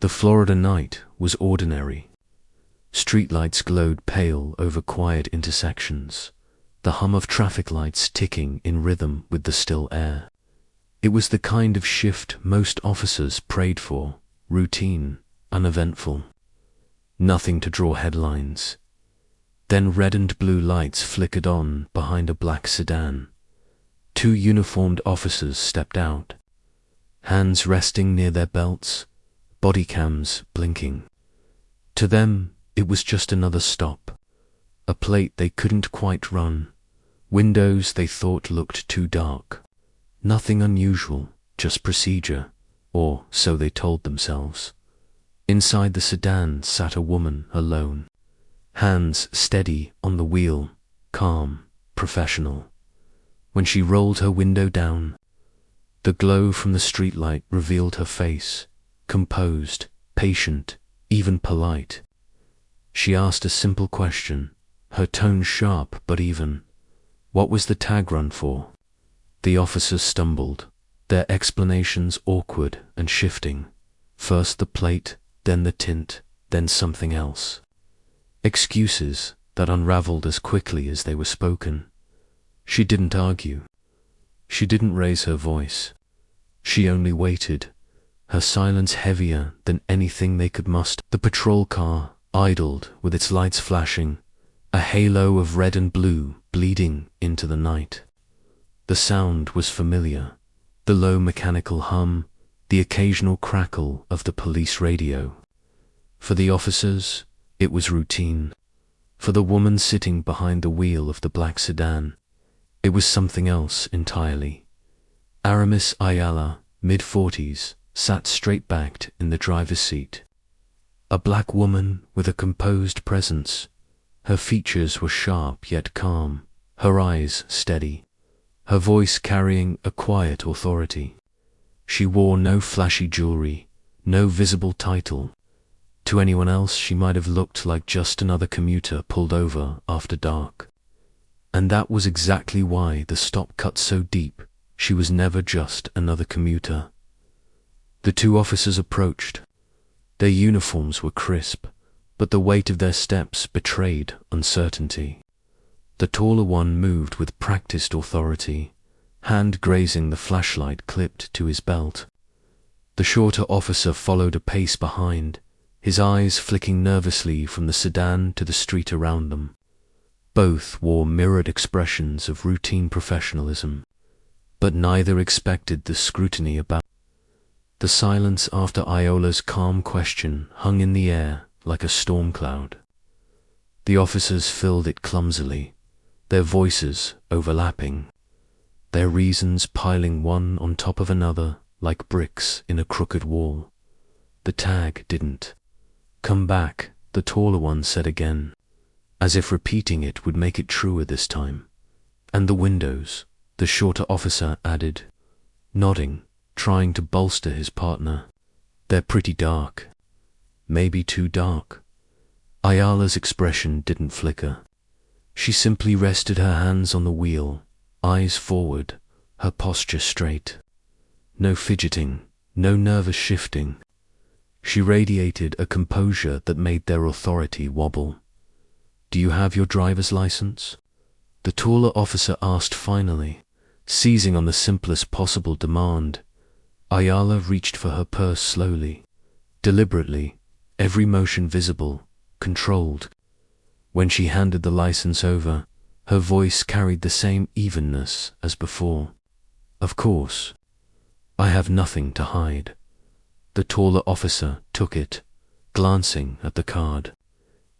The Florida night was ordinary. Streetlights glowed pale over quiet intersections, the hum of traffic lights ticking in rhythm with the still air. It was the kind of shift most officers prayed for, routine, uneventful. Nothing to draw headlines. Then red and blue lights flickered on behind a black sedan. Two uniformed officers stepped out, hands resting near their belts, body cams blinking. To them, it was just another stop, a plate they couldn't quite run, windows they thought looked too dark. Nothing unusual, just procedure, or so they told themselves. Inside the sedan sat a woman alone, hands steady on the wheel, calm, professional. When she rolled her window down, the glow from the streetlight revealed her face, composed, patient, even polite. She asked a simple question, her tone sharp but even. What was the tag run for? The officers stumbled, their explanations awkward and shifting. First the plate, then the tint, then something else. Excuses that unraveled as quickly as they were spoken. She didn't argue. She didn't raise her voice. She only waited, her silence heavier than anything they could muster. The patrol car idled with its lights flashing, a halo of red and blue bleeding into the night. The sound was familiar, the low mechanical hum, the occasional crackle of the police radio. For the officers, it was routine. For the woman sitting behind the wheel of the black sedan, it was something else entirely. Aramis Ayala, mid-40s, sat straight-backed in the driver's seat. A black woman with a composed presence. Her features were sharp yet calm, her eyes steady, her voice carrying a quiet authority. She wore no flashy jewelry, no visible title. To anyone else, she might have looked like just another commuter pulled over after dark. And that was exactly why the stop cut so deep. She was never just another commuter. The two officers approached. Their uniforms were crisp, but the weight of their steps betrayed uncertainty. The taller one moved with practiced authority, hand grazing the flashlight clipped to his belt. The shorter officer followed a pace behind, his eyes flicking nervously from the sedan to the street around them. Both wore mirrored expressions of routine professionalism, but neither expected the scrutiny about. The silence after Ayala's calm question hung in the air like a storm cloud. The officers filled it clumsily, their voices overlapping, their reasons piling one on top of another like bricks in a crooked wall. The tag didn't. "Come back," the taller one said again, as if repeating it would make it truer this time. "And the windows," the shorter officer added, nodding, trying to bolster his partner. "They're pretty dark." "Maybe too dark." Ayala's expression didn't flicker. She simply rested her hands on the wheel, eyes forward, her posture straight. No fidgeting, no nervous shifting. She radiated a composure that made their authority wobble. "Do you have your driver's license?" the taller officer asked finally, seizing on the simplest possible demand. Ayala reached for her purse slowly, deliberately, every motion visible, controlled. When she handed the license over, her voice carried the same evenness as before. "Of course. I have nothing to hide." The taller officer took it, glancing at the card.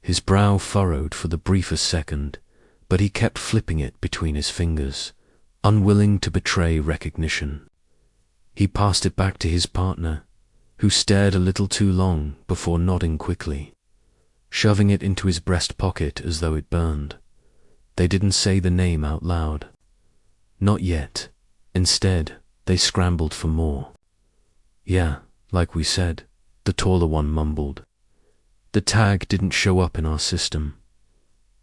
His brow furrowed for the briefest second, but he kept flipping it between his fingers, unwilling to betray recognition. He passed it back to his partner, who stared a little too long before nodding quickly, shoving it into his breast pocket as though it burned. They didn't say the name out loud. Not yet. Instead, they scrambled for more. "Yeah, like we said," the taller one mumbled. "The tag didn't show up in our system."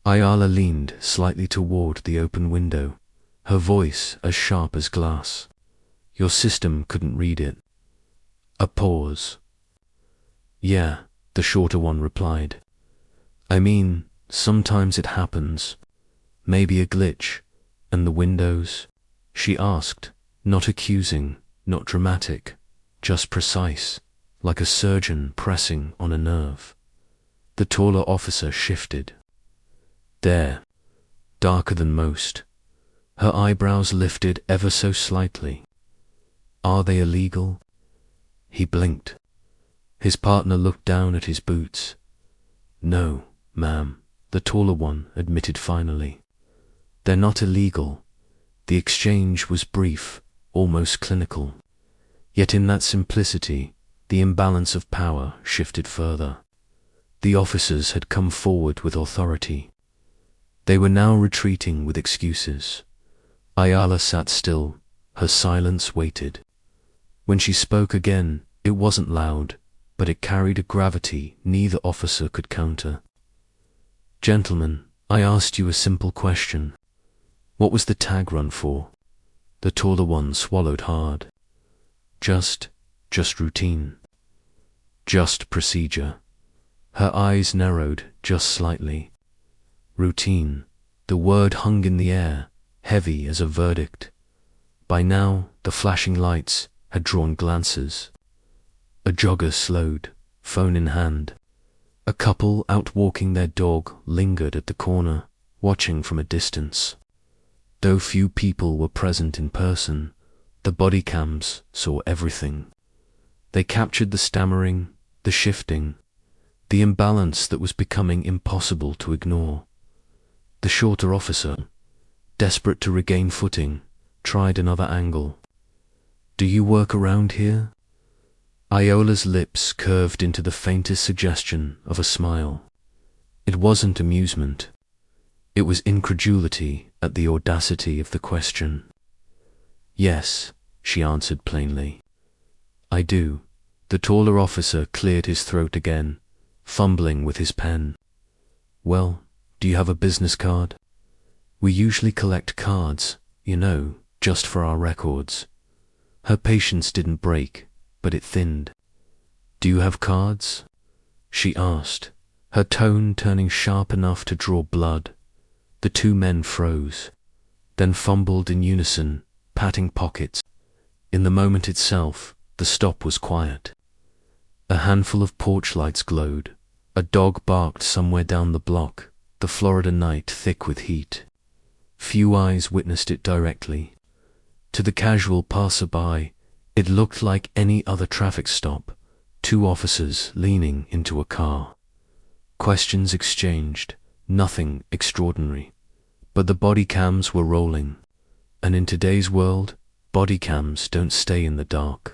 Ayala leaned slightly toward the open window, her voice as sharp as glass. "Your system couldn't read it." A pause. Yeah, the shorter one replied. I mean, sometimes it happens. Maybe a glitch. And the windows? She asked, not accusing, not dramatic, just precise, like a surgeon pressing on a nerve. The taller officer shifted. There, darker than most. Her eyebrows lifted ever so slightly. Are they illegal? He blinked. His partner looked down at his boots. No, ma'am, the taller one admitted finally. They're not illegal. The exchange was brief, almost clinical. Yet in that simplicity, the imbalance of power shifted further. The officers had come forward with authority. They were now retreating with excuses. Ayala sat still, her silence waited. When she spoke again, it wasn't loud, but it carried a gravity neither officer could counter. Gentlemen, I asked you a simple question. What was the tag run for? The taller one swallowed hard. Just routine. Just procedure. Her eyes narrowed just slightly. Routine. The word hung in the air, heavy as a verdict. By now, the flashing lights had drawn glances. A jogger slowed, phone in hand. A couple out walking their dog lingered at the corner, watching from a distance. Though few people were present in person, the bodycams saw everything. They captured the stammering, the shifting, the imbalance that was becoming impossible to ignore. The shorter officer, desperate to regain footing, tried another angle. Do you work around here? Ayala's lips curved into the faintest suggestion of a smile. It wasn't amusement. It was incredulity at the audacity of the question. Yes, she answered plainly. I do. The taller officer cleared his throat again, fumbling with his pen. Well, do you have a business card? We usually collect cards, you know, just for our records. Her patience didn't break, but it thinned. Do you have cards? She asked, her tone turning sharp enough to draw blood. The two men froze, then fumbled in unison, patting pockets. In the moment itself, the stop was quiet. A handful of porch lights glowed. A dog barked somewhere down the block, the Florida night thick with heat. Few eyes witnessed it directly. To the casual passerby, it looked like any other traffic stop, two officers leaning into a car. Questions exchanged, nothing extraordinary. But the body cams were rolling, and in today's world, body cams don't stay in the dark.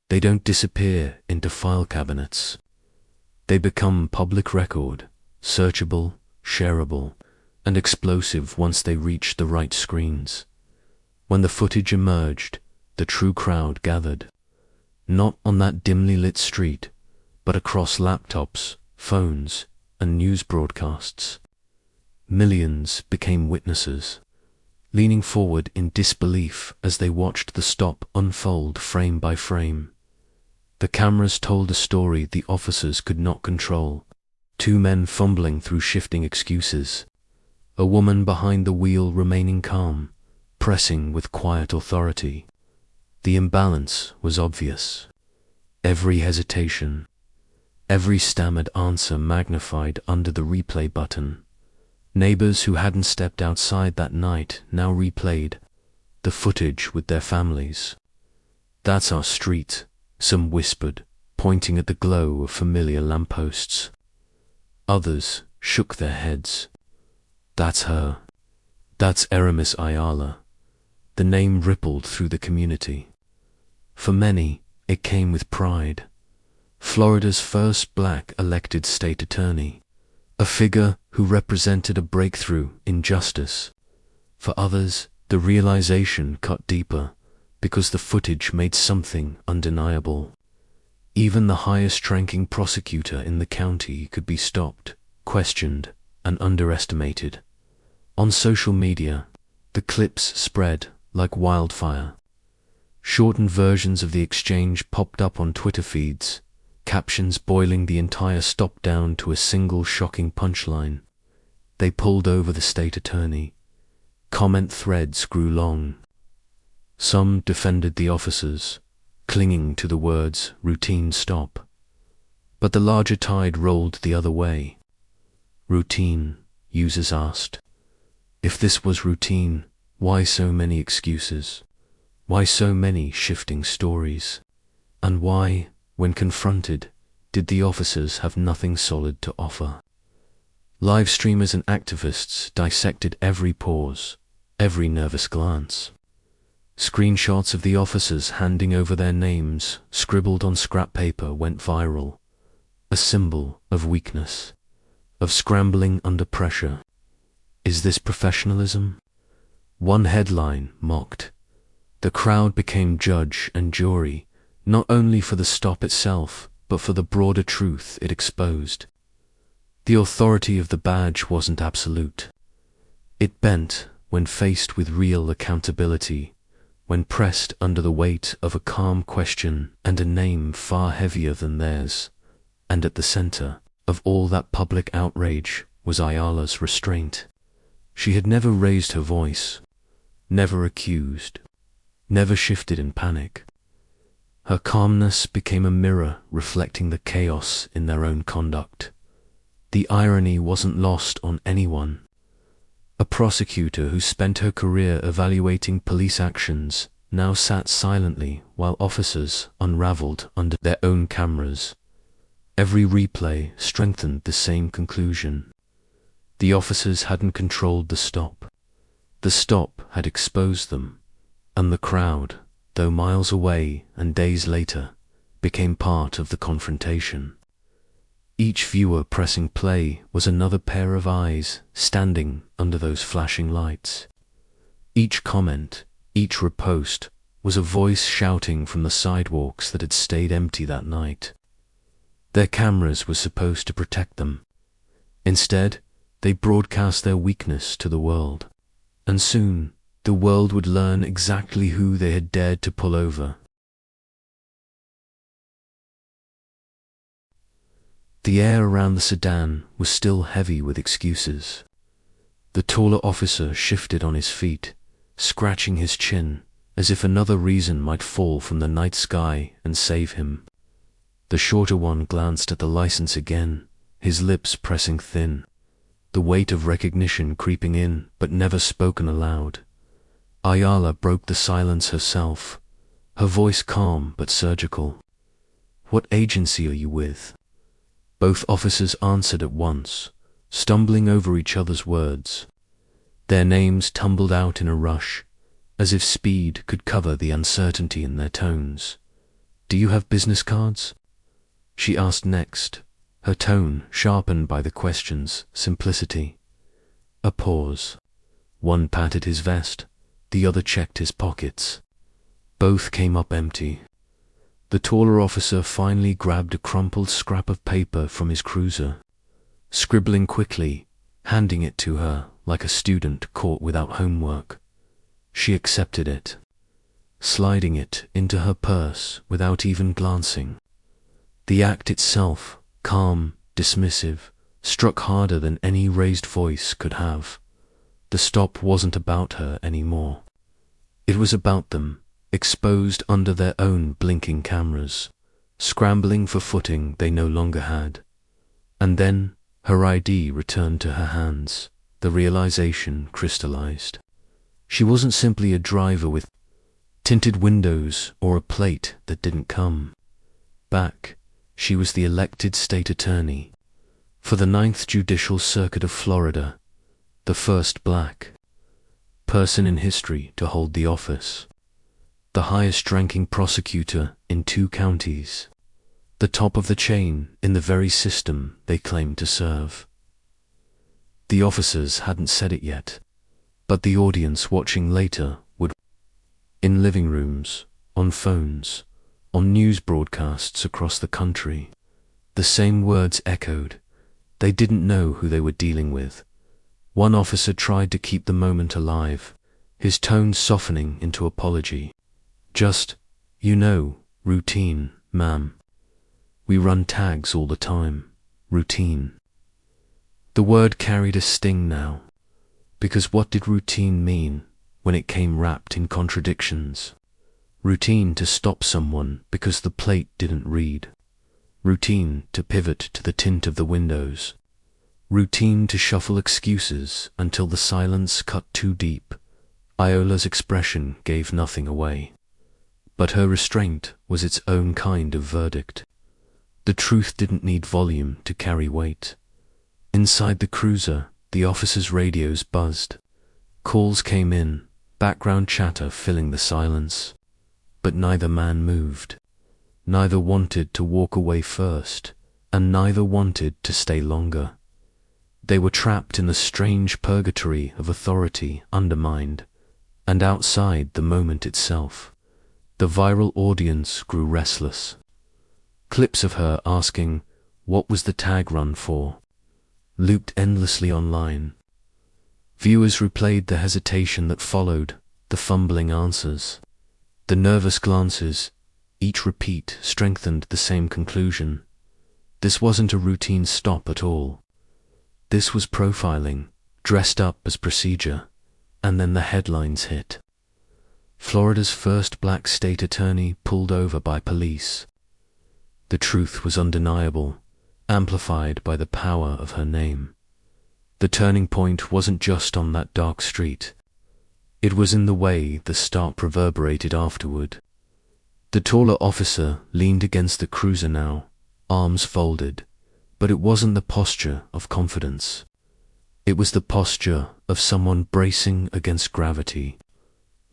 They don't disappear into file cabinets. They become public record, searchable, shareable, and explosive once they reach the right screens. When the footage emerged, the true crowd gathered, not on that dimly lit street, but across laptops, phones, and news broadcasts. Millions became witnesses, leaning forward in disbelief as they watched the stop unfold frame by frame. The cameras told a story the officers could not control. Two men fumbling through shifting excuses. A woman behind the wheel remaining calm, pressing with quiet authority. The imbalance was obvious. Every hesitation, every stammered answer magnified under the replay button. Neighbors who hadn't stepped outside that night now replayed the footage with their families. That's our street, some whispered, pointing at the glow of familiar lampposts. Others shook their heads. That's her. That's Aramis Ayala. The name rippled through the community. For many, it came with pride. Florida's first black elected state attorney. A figure who represented a breakthrough in justice. For others, the realization cut deeper because the footage made something undeniable. Even the highest-ranking prosecutor in the county could be stopped, questioned, and underestimated. On social media, the clips spread like wildfire. Shortened versions of the exchange popped up on Twitter feeds, captions boiling the entire stop down to a single shocking punchline. They pulled over the state attorney. Comment threads grew long. Some defended the officers, clinging to the words routine stop. But the larger tide rolled the other way. Routine, users asked. If this was routine, why so many excuses? Why so many shifting stories? And why, when confronted, did the officers have nothing solid to offer? Live streamers and activists dissected every pause, every nervous glance. Screenshots of the officers handing over their names, scribbled on scrap paper, went viral, a symbol of weakness, of scrambling under pressure. Is this professionalism? One headline mocked. The crowd became judge and jury, not only for the stop itself, but for the broader truth it exposed. The authority of the badge wasn't absolute. It bent when faced with real accountability, when pressed under the weight of a calm question and a name far heavier than theirs. And at the center of all that public outrage was Ayala's restraint. She had never raised her voice, never accused, never shifted in panic. Her calmness became a mirror reflecting the chaos in their own conduct. The irony wasn't lost on anyone. A prosecutor who spent her career evaluating police actions now sat silently while officers unraveled under their own cameras. Every replay strengthened the same conclusion. The officers hadn't controlled the stop. The stop had exposed them, and the crowd, though miles away and days later, became part of the confrontation. Each viewer pressing play was another pair of eyes standing under those flashing lights. Each comment, each repost, was a voice shouting from the sidewalks that had stayed empty that night. Their cameras were supposed to protect them. Instead, they broadcast their weakness to the world. And soon, the world would learn exactly who they had dared to pull over. The air around the sedan was still heavy with excuses. The taller officer shifted on his feet, scratching his chin, as if another reason might fall from the night sky and save him. The shorter one glanced at the license again, his lips pressing thin, the weight of recognition creeping in but never spoken aloud. Ayala broke the silence herself, her voice calm but surgical. "What agency are you with?" Both officers answered at once, stumbling over each other's words. Their names tumbled out in a rush, as if speed could cover the uncertainty in their tones. "Do you have business cards?" she asked next, her tone sharpened by the question's simplicity. A pause. One patted his vest, the other checked his pockets. Both came up empty. The taller officer finally grabbed a crumpled scrap of paper from his cruiser, scribbling quickly, handing it to her like a student caught without homework. She accepted it, sliding it into her purse without even glancing. The act itself, calm, dismissive, struck harder than any raised voice could have. The stop wasn't about her anymore. It was about them, exposed under their own blinking cameras, scrambling for footing they no longer had. And then her ID returned to her hands. The realization crystallized. She wasn't simply a driver with tinted windows or a plate that didn't come back. She was the elected state attorney for the 9th Judicial Circuit of Florida, the first black person in history to hold the office, the highest-ranking prosecutor in 2 counties, the top of the chain in the very system they claimed to serve. The officers hadn't said it yet, but the audience watching later would. In living rooms, on phones, on news broadcasts across the country, the same words echoed. They didn't know who they were dealing with. One officer tried to keep the moment alive, his tone softening into apology. "Just, routine, ma'am. We run tags all the time. Routine. The word carried a sting now, because what did routine mean when it came wrapped in contradictions? Routine to stop someone because the plate didn't read. Routine to pivot to the tint of the windows. Routine to shuffle excuses until the silence cut too deep. Ayala's expression gave nothing away, but her restraint was its own kind of verdict. The truth didn't need volume to carry weight. Inside the cruiser, the officers' radios buzzed. Calls came in, background chatter filling the silence. But neither man moved. Neither wanted to walk away first, and neither wanted to stay longer. They were trapped in the strange purgatory of authority undermined, and outside the moment itself. The viral audience grew restless. Clips of her asking, "What was the tag run for?" looped endlessly online. Viewers replayed the hesitation that followed, the fumbling answers. The nervous glances, each repeat strengthened the same conclusion. This wasn't a routine stop at all. This was profiling, dressed up as procedure, and then the headlines hit. Florida's first black state attorney pulled over by police. The truth was undeniable, amplified by the power of her name. The turning point wasn't just on that dark street. It was in the way the stop reverberated afterward. The taller officer leaned against the cruiser now, arms folded, but it wasn't the posture of confidence. It was the posture of someone bracing against gravity.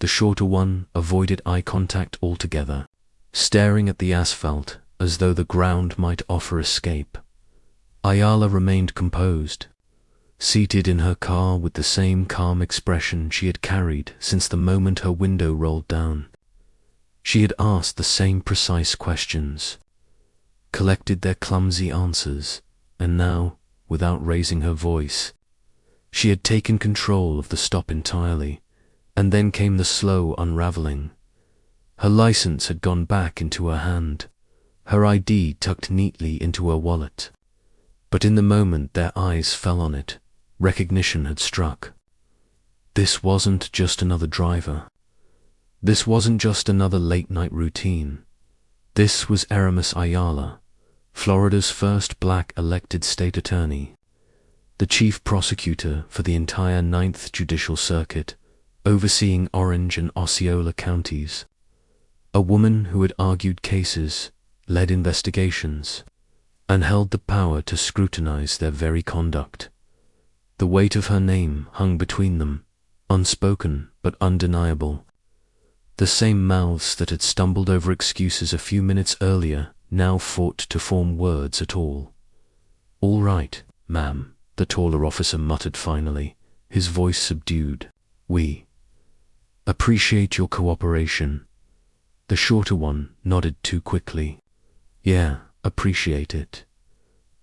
The shorter one avoided eye contact altogether, staring at the asphalt as though the ground might offer escape. Ayala remained composed, seated in her car with the same calm expression she had carried since the moment her window rolled down. She had asked the same precise questions, collected their clumsy answers, and now, without raising her voice, she had taken control of the stop entirely, and then came the slow unraveling. Her license had gone back into her hand, her ID tucked neatly into her wallet. But in the moment their eyes fell on it, recognition had struck. This wasn't just another driver. This wasn't just another late-night routine. This was Aramis Ayala, Florida's first black elected state attorney, the chief prosecutor for the entire 9th Judicial Circuit, overseeing Orange and Osceola counties. A woman who had argued cases, led investigations, and held the power to scrutinize their very conduct. The weight of her name hung between them, unspoken but undeniable. The same mouths that had stumbled over excuses a few minutes earlier now fought to form words at all. "All right, ma'am," the taller officer muttered finally, his voice subdued. "We appreciate your cooperation." The shorter one nodded too quickly. "Yeah, appreciate it."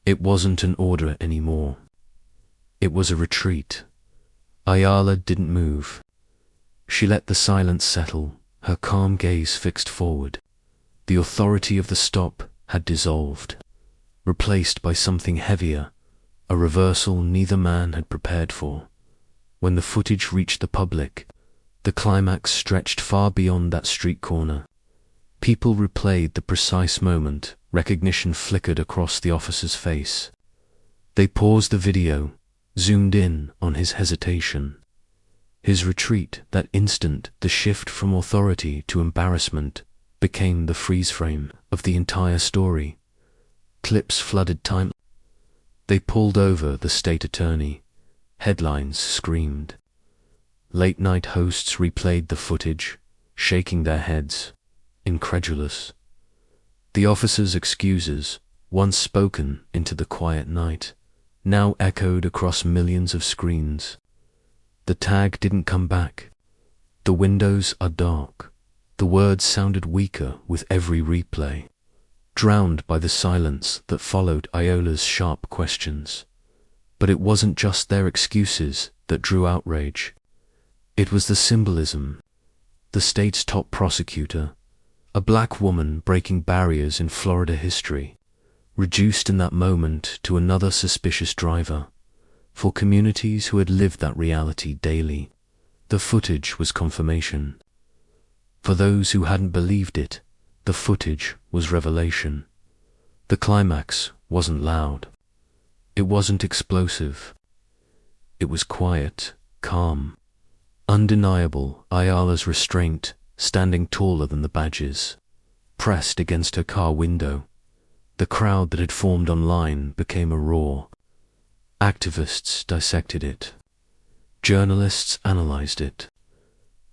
It wasn't an order anymore. It was a retreat. Ayala didn't move. She let the silence settle, her calm gaze fixed forward. The authority of the stop had dissolved, replaced by something heavier, a reversal neither man had prepared for. When the footage reached the public, the climax stretched far beyond that street corner. People replayed the precise moment recognition flickered across the officer's face. They paused the video, zoomed in on his hesitation. His retreat, that instant, the shift from authority to embarrassment, became the freeze frame of the entire story. Clips flooded time. They pulled over the state attorney. Headlines screamed. Late-night hosts replayed the footage, shaking their heads, incredulous. The officer's excuses, once spoken into the quiet night, now echoed across millions of screens. The tag didn't come back. The windows are dark. The words sounded weaker with every replay, drowned by the silence that followed Ayala's sharp questions. But it wasn't just their excuses that drew outrage. It was the symbolism. The state's top prosecutor, a black woman breaking barriers in Florida history, reduced in that moment to another suspicious driver. For communities who had lived that reality daily, the footage was confirmation. For those who hadn't believed it, the footage was revelation. The climax wasn't loud. It wasn't explosive. It was quiet, calm, undeniable. Ayala's restraint, standing taller than the badges, pressed against her car window. The crowd that had formed online became a roar. Activists dissected it. Journalists analyzed it.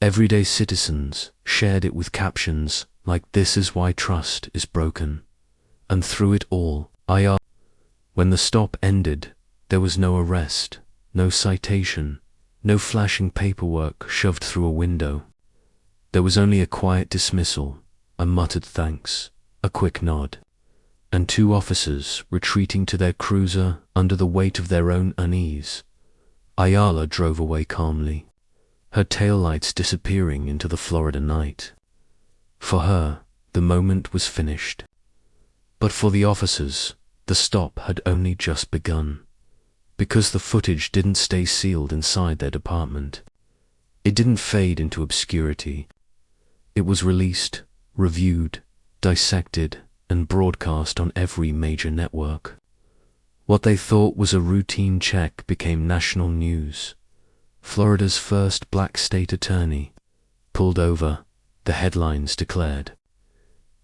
Everyday citizens shared it with captions like "This is why trust is broken." And through it all, when the stop ended, there was no arrest, no citation, no flashing paperwork shoved through a window. There was only a quiet dismissal, a muttered thanks, a quick nod, and two officers retreating to their cruiser under the weight of their own unease. Ayala drove away calmly, her taillights disappearing into the Florida night. For her, the moment was finished. But for the officers, the stop had only just begun, because the footage didn't stay sealed inside their department. It didn't fade into obscurity. It was released, reviewed, dissected, and broadcast on every major network. What they thought was a routine check became national news. Florida's first black state attorney pulled over, the headlines declared.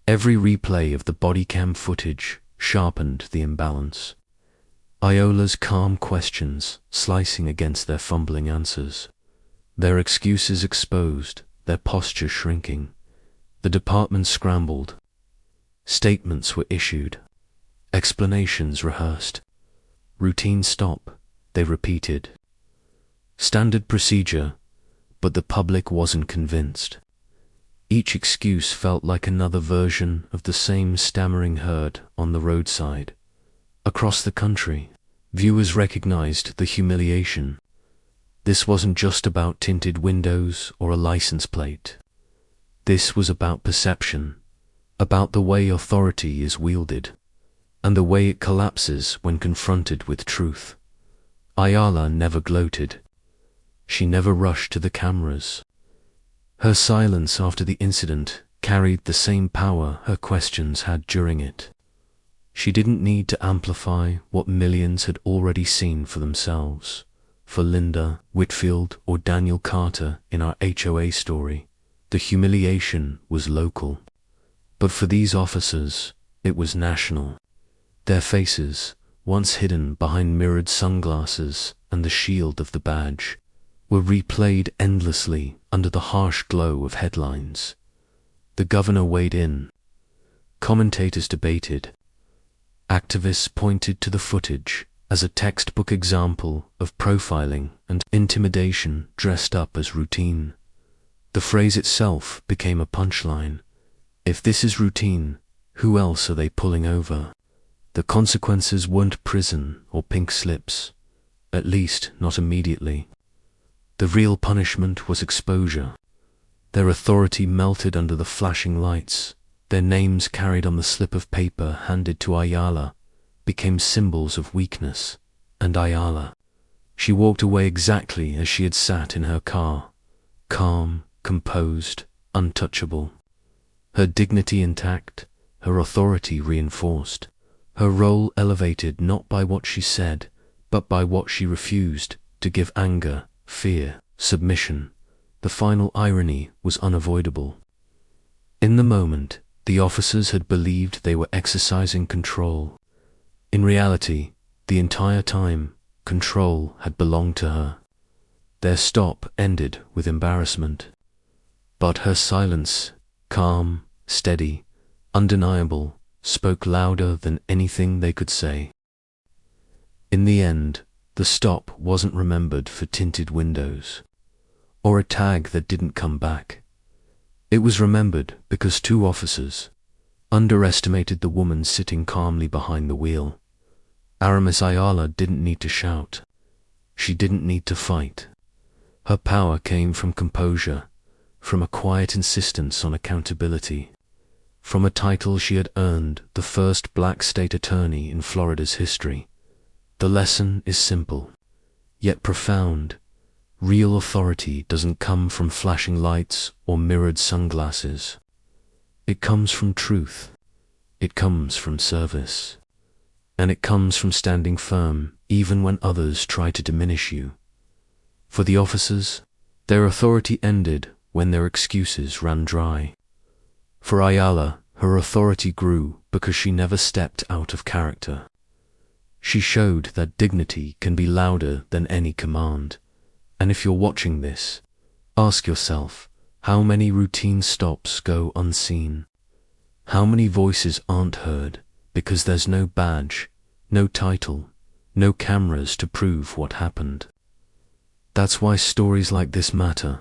Every replay of the Bodycam footage sharpened the imbalance. Ayala's calm questions slicing against their fumbling answers. Their excuses exposed, their posture shrinking. The department scrambled. Statements were issued. Explanations rehearsed. Routine stop, they repeated. Standard procedure, but the public wasn't convinced. Each excuse felt like another version of the same stammering herd on the roadside. Across the country, viewers recognized the humiliation. This wasn't just about tinted windows or a license plate. This was about perception, about the way authority is wielded, and the way it collapses when confronted with truth. Ayala never gloated. She never rushed to the cameras. Her silence after the incident carried the same power her questions had during it. She didn't need to amplify what millions had already seen for themselves. For Linda, Whitfield, or Daniel Carter in our HOA story, the humiliation was local. But for these officers, it was national. Their faces, once hidden behind mirrored sunglasses and the shield of the badge, were replayed endlessly under the harsh glow of headlines. The governor weighed in. Commentators debated. Activists pointed to the footage as a textbook example of profiling and intimidation dressed up as routine. The phrase itself became a punchline. If this is routine, who else are they pulling over? The consequences weren't prison or pink slips, at least not immediately. The real punishment was exposure. Their authority melted under the flashing lights. Their names carried on the slip of paper handed to Ayala became symbols of weakness. And Ayala, she walked away exactly as she had sat in her car, calm, composed, untouchable. Her dignity intact, her authority reinforced, her role elevated not by what she said, but by what she refused to give: anger, fear, submission. The final irony was unavoidable. In the moment, the officers had believed they were exercising control. In reality, the entire time, control had belonged to her. Their stop ended with embarrassment. But her silence, calm, steady, undeniable, spoke louder than anything they could say. In the end, the stop wasn't remembered for tinted windows, or a tag that didn't come back. It was remembered because two officers underestimated the woman sitting calmly behind the wheel. Aramis Ayala didn't need to shout. She didn't need to fight. Her power came from composure, from a quiet insistence on accountability, from a title she had earned, the first black state attorney in Florida's history. The lesson is simple, yet profound. Real authority doesn't come from flashing lights or mirrored sunglasses. It comes from truth. It comes from service. And it comes from standing firm, even when others try to diminish you. For the officers, their authority ended when their excuses ran dry. For Ayala, her authority grew because she never stepped out of character. She showed that dignity can be louder than any command. And if you're watching this, ask yourself, how many routine stops go unseen? How many voices aren't heard because there's no badge, no title, no cameras to prove what happened? That's why stories like this matter.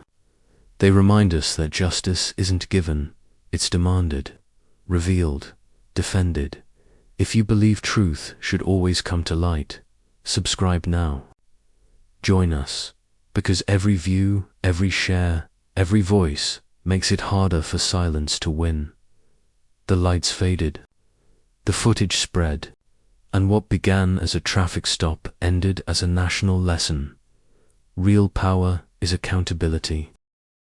They remind us that justice isn't given, it's demanded, revealed, defended. If you believe truth should always come to light, subscribe now. Join us, because every view, every share, every voice makes it harder for silence to win. The lights faded, the footage spread, and what began as a traffic stop ended as a national lesson. Real power is accountability.